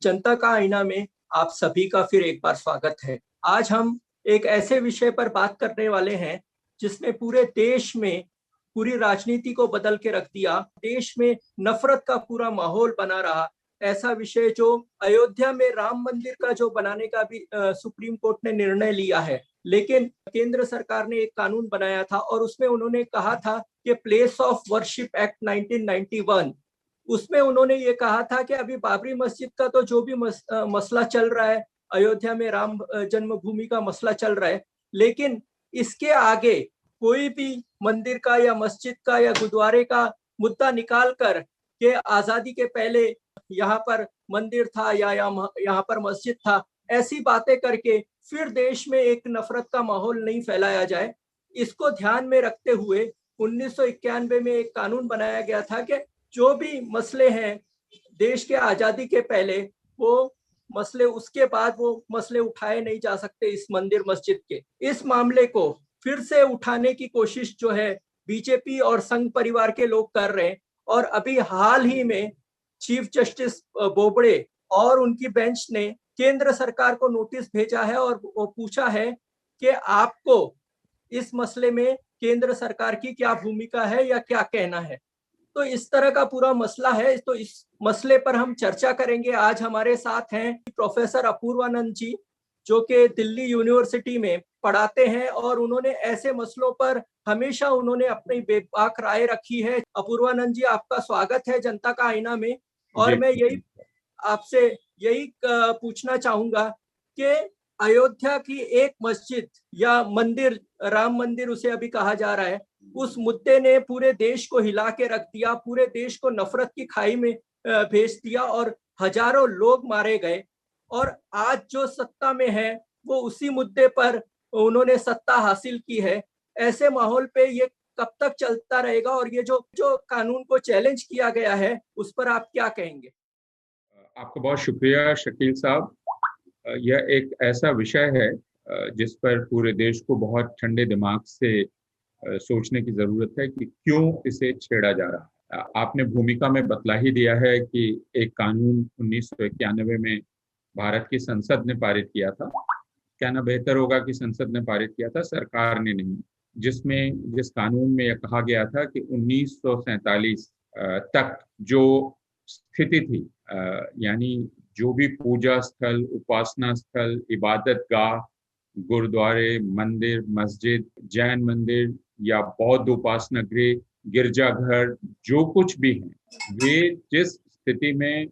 जनता का आईना में आप सभी का फिर एक बार स्वागत है। आज हम एक ऐसे विषय पर बात करने वाले हैं जिसने पूरे देश में पूरी राजनीति को बदल के रख दिया। देश में नफरत का पूरा माहौल बना रहा। ऐसा विषय जो अयोध्या में राम मंदिर का जो बनाने का भी सुप्रीम कोर्ट ने निर्णय लिया है, लेकिन केंद्र सरकार ने एक कानून बनाया था और उसमें उन्होंने कहा था कि प्लेस ऑफ वर्शिप एक्ट 1991, उसमें उन्होंने ये कहा था कि अभी बाबरी मस्जिद का तो जो भी मसला चल रहा है, अयोध्या में राम जन्मभूमि का मसला चल रहा है, लेकिन इसके आगे कोई भी मंदिर का या मस्जिद का या गुरुद्वारे का मुद्दा निकाल कर के आजादी के पहले यहाँ पर मंदिर था या यहाँ पर मस्जिद था, ऐसी बातें करके फिर देश में एक नफरत का माहौल नहीं फैलाया जाए। इसको ध्यान में रखते हुए 1991 में एक कानून बनाया गया था कि जो भी मसले हैं देश के आजादी के पहले, वो मसले उसके बाद वो मसले उठाए नहीं जा सकते। इस मंदिर मस्जिद के इस मामले को फिर से उठाने की कोशिश जो है बीजेपी और संघ परिवार के लोग कर रहे हैं। और अभी हाल ही में चीफ जस्टिस बोबड़े और उनकी बेंच ने केंद्र सरकार को नोटिस भेजा है और वो पूछा है कि आपको इस मसले में केंद्र सरकार की क्या भूमिका है या क्या कहना है। तो इस तरह का पूरा मसला है। तो इस मसले पर हम चर्चा करेंगे। आज हमारे साथ हैं प्रोफेसर अपूर्वानंद जी, जो कि दिल्ली यूनिवर्सिटी में पढ़ाते हैं और उन्होंने ऐसे मसलों पर हमेशा उन्होंने अपनी बेबाक राय रखी है। अपूर्वानंद जी, आपका स्वागत है जनता का आईना में। और मैं यही आपसे यही पूछना चाहूंगा कि अयोध्या की एक मस्जिद या मंदिर, राम मंदिर उसे अभी कहा जा रहा है, उस मुद्दे ने पूरे देश को हिला के रख दिया, पूरे देश को नफरत की खाई में भेज दिया और हजारों लोग मारे गए। और आज जो सत्ता में है वो उसी मुद्दे पर उन्होंने सत्ता हासिल की है। ऐसे माहौल पे ये कब तक चलता रहेगा और ये जो जो कानून को चैलेंज किया गया है उस पर आप क्या कहेंगे? आपका बहुत शुक्रिया शकील साहब। यह एक ऐसा विषय है जिस पर पूरे देश को बहुत ठंडे दिमाग से सोचने की जरूरत है कि क्यों इसे छेड़ा जा रहा है। आपने भूमिका में बतला ही दिया है कि एक कानून 1991 में भारत की संसद ने पारित किया था। कहना बेहतर होगा कि संसद ने पारित किया था, सरकार ने नहीं। जिस कानून में यह कहा गया था कि 1947 तक जो स्थिति थी, यानी जो भी पूजा स्थल, उपासना स्थल, इबादत गाह, गुरुद्वारे, मंदिर, मस्जिद, जैन मंदिर या बौद्ध उपासना गृह, गिरजाघर, जो कुछ भी है, वे जिस स्थिति में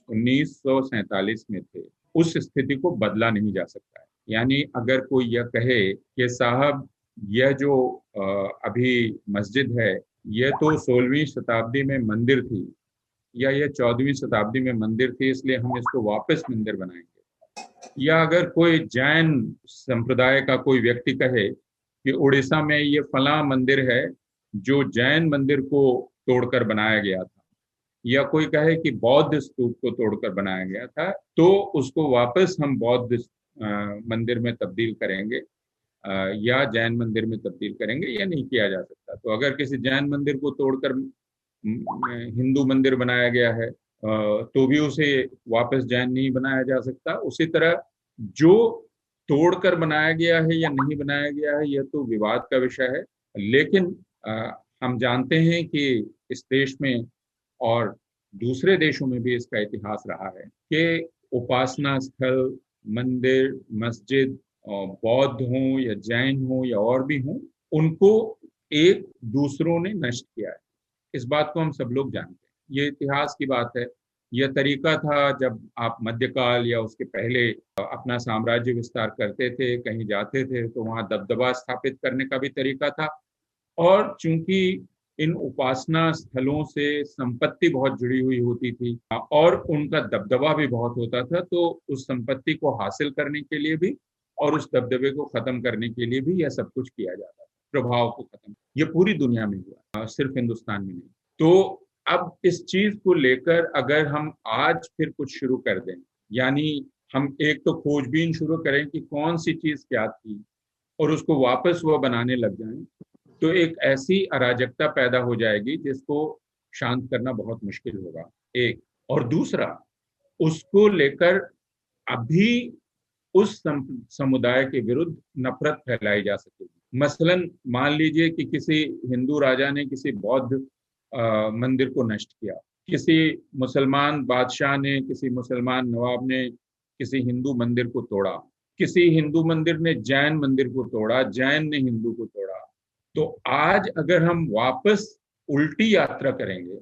1947 में थे उस स्थिति को बदला नहीं जा सकता है। यानी अगर कोई यह कहे कि साहब यह जो अभी मस्जिद है यह तो 16वीं शताब्दी में मंदिर थी या यह 14वीं शताब्दी में मंदिर थी, इसलिए हम इसको वापस मंदिर बनाएंगे। या अगर कोई जैन संप्रदाय का कोई व्यक्ति कहे कि उड़ीसा में ये फला मंदिर है जो जैन मंदिर को तोड़कर बनाया गया था, या कोई कहे कि बौद्ध स्तूप को तोड़कर बनाया गया था, तो उसको वापस हम बौद्ध मंदिर में तब्दील करेंगे या जैन मंदिर में तब्दील करेंगे, या नहीं किया जा सकता। तो अगर किसी जैन मंदिर को तोड़कर हिंदू मंदिर बनाया गया है तो भी उसे वापस जैन नहीं बनाया जा सकता। उसी तरह जो तोड़कर बनाया गया है या नहीं बनाया गया है यह तो विवाद का विषय है, लेकिन हम जानते हैं कि इस देश में और दूसरे देशों में भी इसका इतिहास रहा है कि उपासना स्थल, मंदिर, मस्जिद, बौद्ध हों या जैन हों या और भी हों, उनको एक दूसरों ने नष्ट किया है। इस बात को हम सब लोग जानते हैं, ये इतिहास की बात है। यह तरीका था जब आप मध्यकाल या उसके पहले अपना साम्राज्य विस्तार करते थे, कहीं जाते थे तो वहां दबदबा स्थापित करने का भी तरीका था। और चूंकि इन उपासना स्थलों से संपत्ति बहुत जुड़ी हुई होती थी और उनका दबदबा भी बहुत होता था, तो उस संपत्ति को हासिल करने के लिए भी और उस दबदबे को खत्म करने के लिए भी यह सब कुछ किया जाता था, प्रभाव को खत्म। ये पूरी दुनिया में हुआ, सिर्फ हिंदुस्तान में नहीं। तो अब इस चीज को लेकर अगर हम आज फिर कुछ शुरू कर दें, यानी हम एक तो खोजबीन शुरू करें कि कौन सी चीज क्या थी और उसको वापस वह बनाने लग जाएं, तो एक ऐसी अराजकता पैदा हो जाएगी जिसको शांत करना बहुत मुश्किल होगा, एक। और दूसरा, उसको लेकर अभी उस समुदाय के विरुद्ध नफरत फैलाई जा सकेगी। मसलन मान लीजिए कि किसी हिंदू राजा ने किसी बौद्ध मंदिर को नष्ट किया, किसी मुसलमान बादशाह ने, किसी मुसलमान नवाब ने किसी हिंदू मंदिर को तोड़ा, किसी हिंदू मंदिर ने जैन मंदिर को तोड़ा, जैन ने हिंदू को तोड़ा। तो आज अगर हम वापस उल्टी यात्रा करेंगे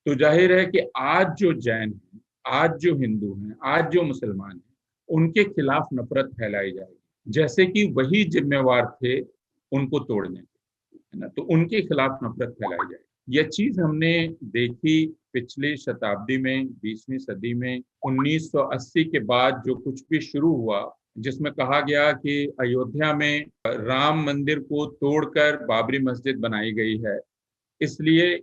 तो जाहिर है कि आज जो जैन है, आज जो हिंदू हैं, आज जो मुसलमान हैं, उनके खिलाफ नफरत फैलाई जाएगी, जैसे कि वही जिम्मेवार थे उनको तोड़ने के, है ना। तो उनके खिलाफ नफरत फैलाई जाएगी। यह चीज हमने देखी पिछली शताब्दी में, 20वीं सदी में, 1980 के बाद जो कुछ भी शुरू हुआ, जिसमें कहा गया कि अयोध्या में राम मंदिर को तोड़कर बाबरी मस्जिद बनाई गई है, इसलिए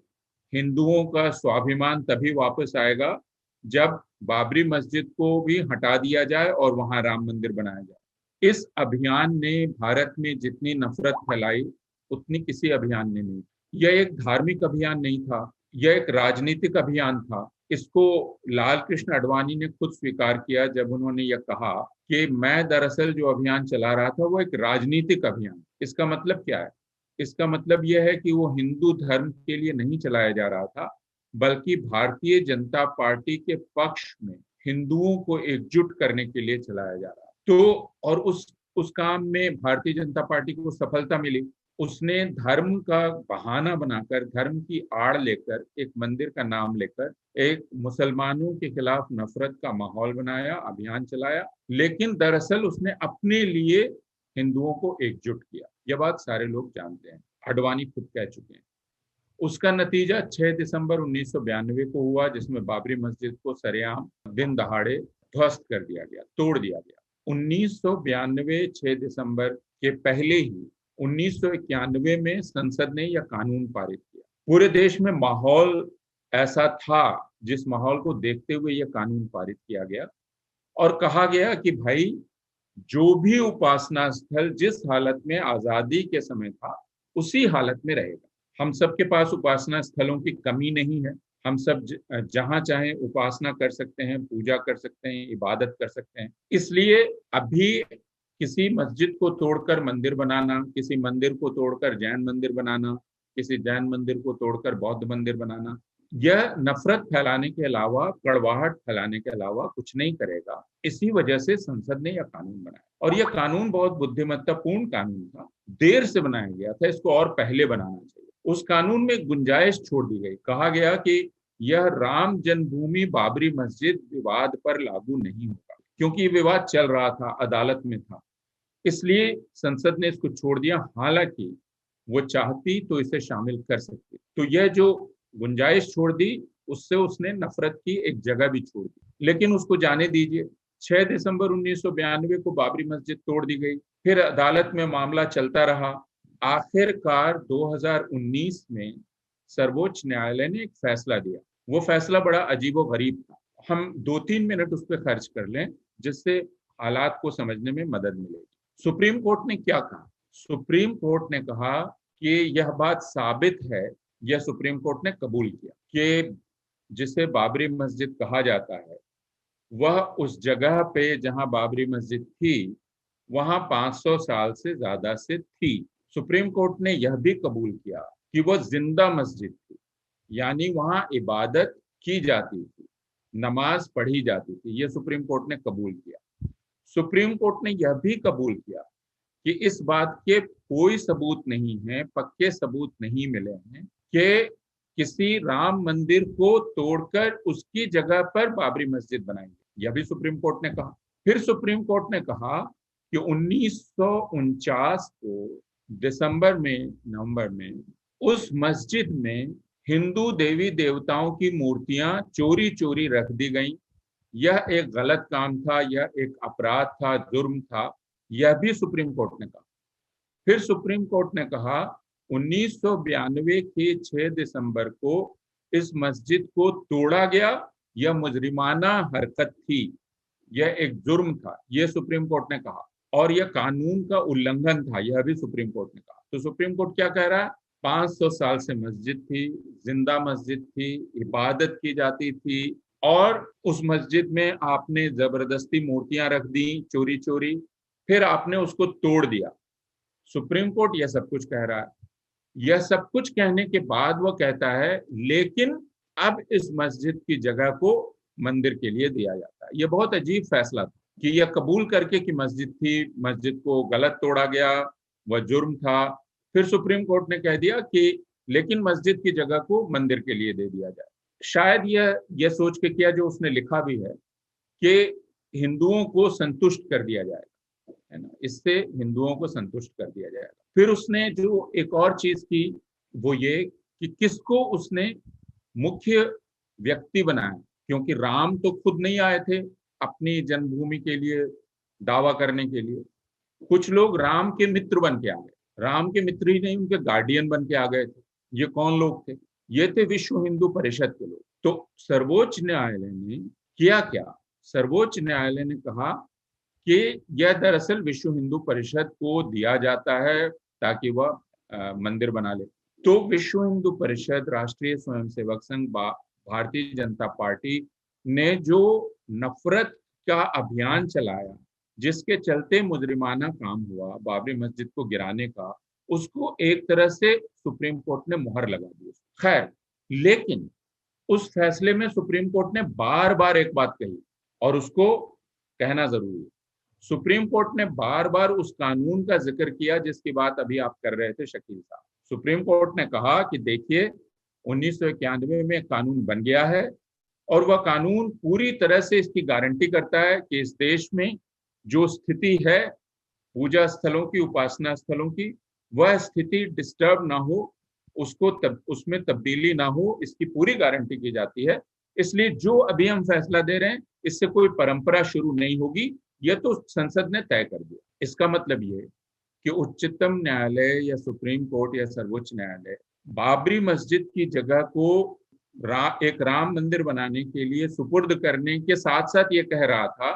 हिंदुओं का स्वाभिमान तभी वापस आएगा जब बाबरी मस्जिद को भी हटा दिया जाए और वहां राम मंदिर बनाया जाए। इस अभियान ने भारत में जितनी नफरत फैलाई उतनी किसी अभियान ने नहीं। यह एक धार्मिक अभियान नहीं था, यह एक राजनीतिक अभियान था। इसको लाल कृष्ण आडवाणी ने खुद स्वीकार किया जब उन्होंने यह कहा कि मैं दरअसल जो अभियान चला रहा था वो एक राजनीतिक अभियान। इसका मतलब क्या है? इसका मतलब यह है कि वो हिंदू धर्म के लिए नहीं चलाया जा रहा था, बल्कि भारतीय जनता पार्टी के पक्ष में हिंदुओं को एकजुट करने के लिए चलाया जा रहा। तो और उस काम में भारतीय जनता पार्टी को सफलता मिली। उसने धर्म का बहाना बनाकर, धर्म की आड़ लेकर, एक मंदिर का नाम लेकर एक मुसलमानों के खिलाफ नफरत का माहौल बनाया, अभियान चलाया, लेकिन दरअसल उसने अपने लिए हिंदुओं को एकजुट किया। यह बात सारे लोग जानते हैं, आडवाणी खुद कह चुके हैं। उसका नतीजा 6 दिसंबर 1992 को हुआ, जिसमें बाबरी मस्जिद को सरेआम दिन दहाड़े ध्वस्त कर दिया गया, तोड़ दिया गया। 1992 6 दिसंबर के पहले ही 1991 में संसद ने यह कानून पारित किया। पूरे देश में माहौल ऐसा था जिस माहौल को देखते हुए यह कानून पारित किया गया और कहा गया कि भाई जो भी उपासना स्थल जिस हालत में आजादी के समय था उसी हालत में रहेगा। हम सबके पास उपासना स्थलों की कमी नहीं है, हम सब जहां चाहें उपासना कर सकते हैं, पूजा कर सकते हैं, इबादत कर सकते हैं। इसलिए अभी किसी मस्जिद को तोड़कर मंदिर बनाना, किसी मंदिर को तोड़कर जैन मंदिर बनाना, किसी जैन मंदिर को तोड़कर बौद्ध मंदिर बनाना, यह नफरत फैलाने के अलावा, कड़वाहट फैलाने के अलावा कुछ नहीं करेगा। इसी वजह से संसद ने यह कानून बनाया और यह कानून बहुत बुद्धिमत्तापूर्ण कानून था। देर से बनाया गया था, इसको और पहले बनाना चाहिए। उस कानून में गुंजाइश छोड़ दी गई, कहा गया कि यह राम जन्मभूमि बाबरी मस्जिद विवाद पर लागू नहीं होगा, क्योंकि विवाद चल रहा था, अदालत में था, इसलिए संसद ने इसको छोड़ दिया। हालांकि वो चाहती तो इसे शामिल कर सकती। तो यह जो गुंजाइश छोड़ दी, उससे उसने नफरत की एक जगह भी छोड़ दी, लेकिन उसको जाने दीजिए। 6 दिसंबर 1992 को बाबरी मस्जिद तोड़ दी गई, फिर अदालत में मामला चलता रहा। आखिरकार 2019 में सर्वोच्च न्यायालय ने एक फैसला दिया। वो फैसला बड़ा अजीबोगरीब था। हम 2-3 मिनट उस पर खर्च कर लें जिससे हालात को समझने में मदद मिलेगी। सुप्रीम कोर्ट ने क्या कहा? सुप्रीम कोर्ट ने कहा कि यह बात साबित है, यह सुप्रीम कोर्ट ने कबूल किया कि जिसे बाबरी मस्जिद कहा जाता है वह उस जगह पे जहां बाबरी मस्जिद थी वहां 500 साल से ज्यादा से थी। सुप्रीम कोर्ट ने यह भी कबूल किया कि वह जिंदा मस्जिद थी, यानी वहां इबादत की जाती थी, नमाज पढ़ी जाती थी। यह सुप्रीम कोर्ट ने कबूल किया। सुप्रीम कोर्ट ने यह भी कबूल किया कि इस बात के कोई सबूत नहीं है, पक्के सबूत नहीं मिले हैं कि किसी राम मंदिर को तोड़कर उसकी जगह पर बाबरी मस्जिद बनाएंगे। यह भी सुप्रीम कोर्ट ने कहा। फिर सुप्रीम कोर्ट ने कहा कि 1949 को दिसंबर में, नवंबर में उस मस्जिद में हिंदू देवी देवताओं की मूर्तियां चोरी चोरी रख दी गई। यह एक गलत काम था, यह एक अपराध था, जुर्म था। यह भी सुप्रीम कोर्ट ने कहा। फिर सुप्रीम कोर्ट ने कहा 1992 के 6 दिसंबर को इस मस्जिद को तोड़ा गया, यह मुजरिमाना हरकत थी, यह एक जुर्म था, यह सुप्रीम कोर्ट ने कहा, और यह कानून का उल्लंघन था, यह भी सुप्रीम कोर्ट ने कहा। तो सुप्रीम कोर्ट क्या कह रहा है? 500 साल से मस्जिद थी, जिंदा मस्जिद थी, इबादत की जाती थी, और उस मस्जिद में आपने जबरदस्ती मूर्तियां रख दी चोरी चोरी, फिर आपने उसको तोड़ दिया। सुप्रीम कोर्ट यह सब कुछ कह रहा है। यह सब कुछ कहने के बाद वो कहता है लेकिन अब इस मस्जिद की जगह को मंदिर के लिए दिया जाता है। यह बहुत अजीब फैसला था कि यह कबूल करके कि मस्जिद थी, मस्जिद को गलत तोड़ा गया, वह जुर्म था, फिर सुप्रीम कोर्ट ने कह दिया कि लेकिन मस्जिद की जगह को मंदिर के लिए दे दिया जाए। शायद यह सोच के किया, जो उसने लिखा भी है, कि हिंदुओं को संतुष्ट कर दिया जाएगा, है ना, इससे हिंदुओं को संतुष्ट कर दिया जाएगा। फिर उसने जो एक और चीज की वो ये कि किसको उसने मुख्य व्यक्ति बनाया, क्योंकि राम तो खुद नहीं आए थे अपनी जन्मभूमि के लिए दावा करने के लिए। कुछ लोग राम के मित्र बन के आ गए, राम के मित्र ही नहीं उनके गार्डियन बन के आ गए थे। ये कौन लोग थे? ये थे विश्व हिंदू परिषद के लोग। तो सर्वोच्च न्यायालय ने किया क्या? सर्वोच्च न्यायालय ने कहा कि यह दरअसल विश्व हिंदू परिषद को दिया जाता है ताकि वह मंदिर बना ले। तो विश्व हिंदू परिषद, राष्ट्रीय स्वयंसेवक संघ, भारतीय जनता पार्टी ने जो नफरत का अभियान चलाया, जिसके चलते मुजरिमाना काम हुआ बाबरी मस्जिद को गिराने का, उसको एक तरह से सुप्रीम कोर्ट ने मुहर लगा दी। खैर, लेकिन उस फैसले में सुप्रीम कोर्ट ने बार बार एक बात कही और उसको कहना जरूरी है। सुप्रीम कोर्ट ने बार बार उस कानून का जिक्र किया जिसकी बात अभी आप कर रहे थे शकील साहब। सुप्रीम कोर्ट ने कहा कि देखिए 1991 में कानून बन गया है और वह कानून पूरी तरह से इसकी गारंटी करता है कि इस देश में जो स्थिति है पूजा स्थलों की, उपासना स्थलों की, वह स्थिति डिस्टर्ब ना हो, उसको उसमें तब्दीली ना हो, इसकी पूरी गारंटी की जाती है। इसलिए जो अभी हम फैसला दे रहे हैं इससे कोई परंपरा शुरू नहीं होगी, यह तो संसद ने तय कर दिया। इसका मतलब ये कि उच्चतम न्यायालय या सुप्रीम कोर्ट या सर्वोच्च न्यायालय बाबरी मस्जिद की जगह को एक राम मंदिर बनाने के लिए सुपुर्द करने के साथ साथ ये कह रहा था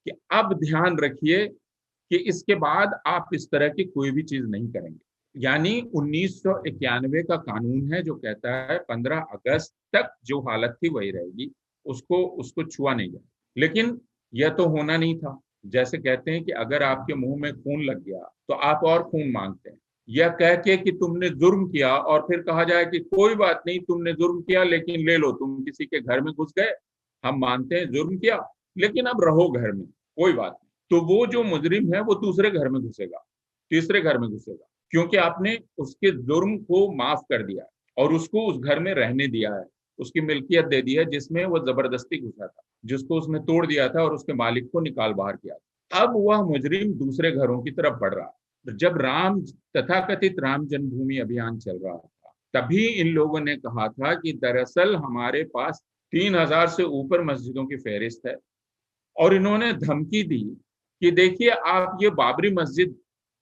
कि अब ध्यान रखिए कि इसके बाद आप इस तरह की कोई भी चीज नहीं करेंगे। यानी 1991 का कानून है जो कहता है 15 अगस्त तक जो हालत थी वही रहेगी, उसको छुआ नहीं जाए। लेकिन यह तो होना नहीं था। जैसे कहते हैं कि अगर आपके मुंह में खून लग गया तो आप और खून मांगते हैं। यह कह के कि तुमने जुर्म किया और फिर कहा जाए कि कोई बात नहीं, तुमने जुर्म किया लेकिन ले लो, तुम किसी के घर में घुस गए, हम मानते हैं जुर्म किया लेकिन अब रहो घर में, कोई बात नहीं। तो वो जो मुजरिम है वो दूसरे घर में घुसेगा, तीसरे घर में घुसेगा, क्योंकि आपने उसके जुर्म को माफ कर दिया और उसको उस घर में रहने दिया है, उसकी मिल्कियत दे दी है जिसमें वो जबरदस्ती घुसा था, जिसको उसने तोड़ दिया था और उसके मालिक को निकाल बाहर किया। अब वह मुजरिम दूसरे घरों की तरफ बढ़ रहा। जब तथाकथित राम जन्मभूमि अभियान चल रहा था तभी इन लोगों ने कहा था कि दरअसल हमारे पास 3000 से ऊपर मस्जिदों की फहरिस्त है और इन्होंने धमकी दी कि देखिए आप ये बाबरी मस्जिद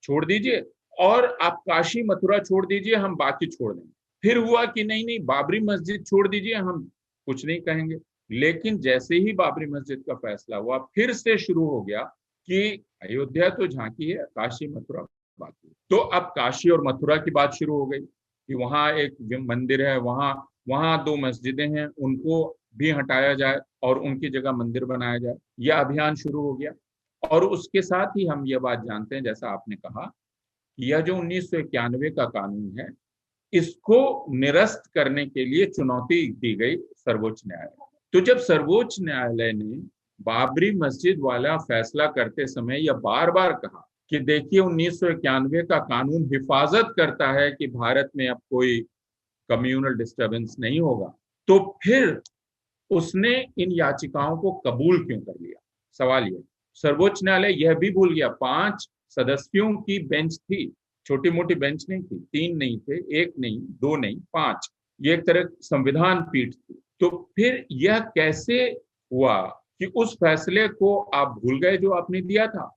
छोड़ दीजिए और आप काशी मथुरा छोड़ दीजिए, हम बाकी छोड़ देंगे। फिर हुआ कि नहीं नहीं, बाबरी मस्जिद छोड़ दीजिए, हम कुछ नहीं कहेंगे। लेकिन जैसे ही बाबरी मस्जिद का फैसला हुआ फिर से शुरू हो गया कि अयोध्या तो झांकी है, काशी मथुरा बाकी। तो अब काशी और मथुरा की बात शुरू हो गई कि वहां एक मंदिर है, वहां 2 मस्जिदें हैं, उनको भी हटाया जाए और उनकी जगह मंदिर बनाया जाए। यह अभियान शुरू हो गया। और उसके साथ ही हम यह बात जानते हैं, जैसा आपने कहा, यह जो 1991 का कानून है इसको निरस्त करने के लिए चुनौती दी गई सर्वोच्च न्यायालय। तो जब सर्वोच्च न्यायालय ने बाबरी मस्जिद वाला फैसला करते समय यह बार बार कहा कि देखिए 1991 का कानून हिफाजत करता है कि भारत में अब कोई कम्युनल डिस्टर्बेंस नहीं होगा, तो फिर उसने इन याचिकाओं को कबूल क्यों कर लिया? सवाल ये। सर्वोच्च न्यायालय यह भी भूल गया, 5 सदस्यों की बेंच थी, छोटी मोटी बेंच नहीं थी, 3 नहीं थे, 1 नहीं, 2 नहीं, 5। ये एक तरह संविधान पीठ थी। तो फिर यह कैसे हुआ कि उस फैसले को आप भूल गए जो आपने दिया था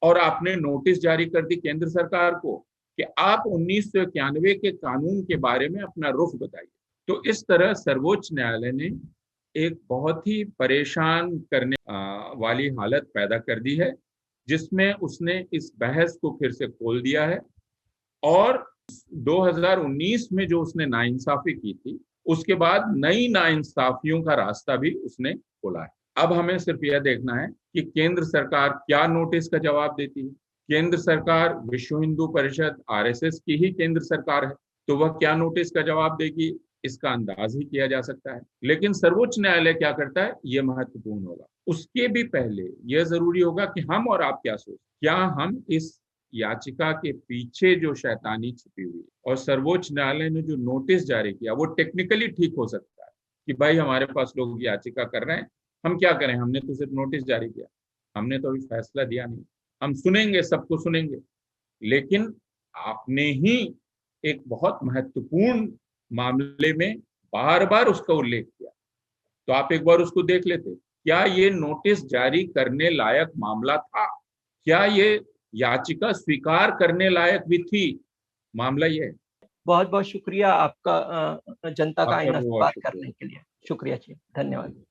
और आपने नोटिस जारी कर दी केंद्र सरकार को कि आप 1991 के कानून के बारे में अपना रुख बताइए। तो इस तरह सर्वोच्च न्यायालय ने एक बहुत ही परेशान करने वाली हालत पैदा कर दी है, जिसमें उसने इस बहस को फिर से खोल दिया है और 2019 में जो उसने नाइंसाफी की थी उसके बाद नई नाइंसाफियों का रास्ता भी उसने खोला है। अब हमें सिर्फ यह देखना है कि केंद्र सरकार क्या नोटिस का जवाब देती है। केंद्र सरकार विश्व हिंदू परिषद आरएसएस की ही केंद्र सरकार है, तो वह क्या नोटिस का जवाब देगी इसका अंदाज ही किया जा सकता है। लेकिन सर्वोच्च न्यायालय क्या करता है ये महत्वपूर्ण होगा। उसके भी पहले यह जरूरी होगा कि हम और आप क्या सोचते, क्या हम इस याचिका के पीछे जो शैतानी छिपी हुई है और सर्वोच्च न्यायालय ने जो नोटिस जारी किया वो टेक्निकली ठीक हो सकता है कि भाई हमारे पास लोग याचिका कर रहे हैं, हम क्या करें, हमने तो सिर्फ नोटिस जारी किया, हमने तो अभी फैसला दिया नहीं, हम सुनेंगे, सबको सुनेंगे। लेकिन आपने ही एक बहुत महत्वपूर्ण मामले में बार बार उसका उल्लेख किया, तो आप एक बार उसको देख लेते, क्या ये नोटिस जारी करने लायक मामला था, क्या ये याचिका स्वीकार करने लायक भी थी, मामला ये है। बहुत बहुत शुक्रिया आपका जनता का आपका आईना से बहुत बात शुक्रिया। करने के लिए। शुक्रिया जी, धन्यवाद।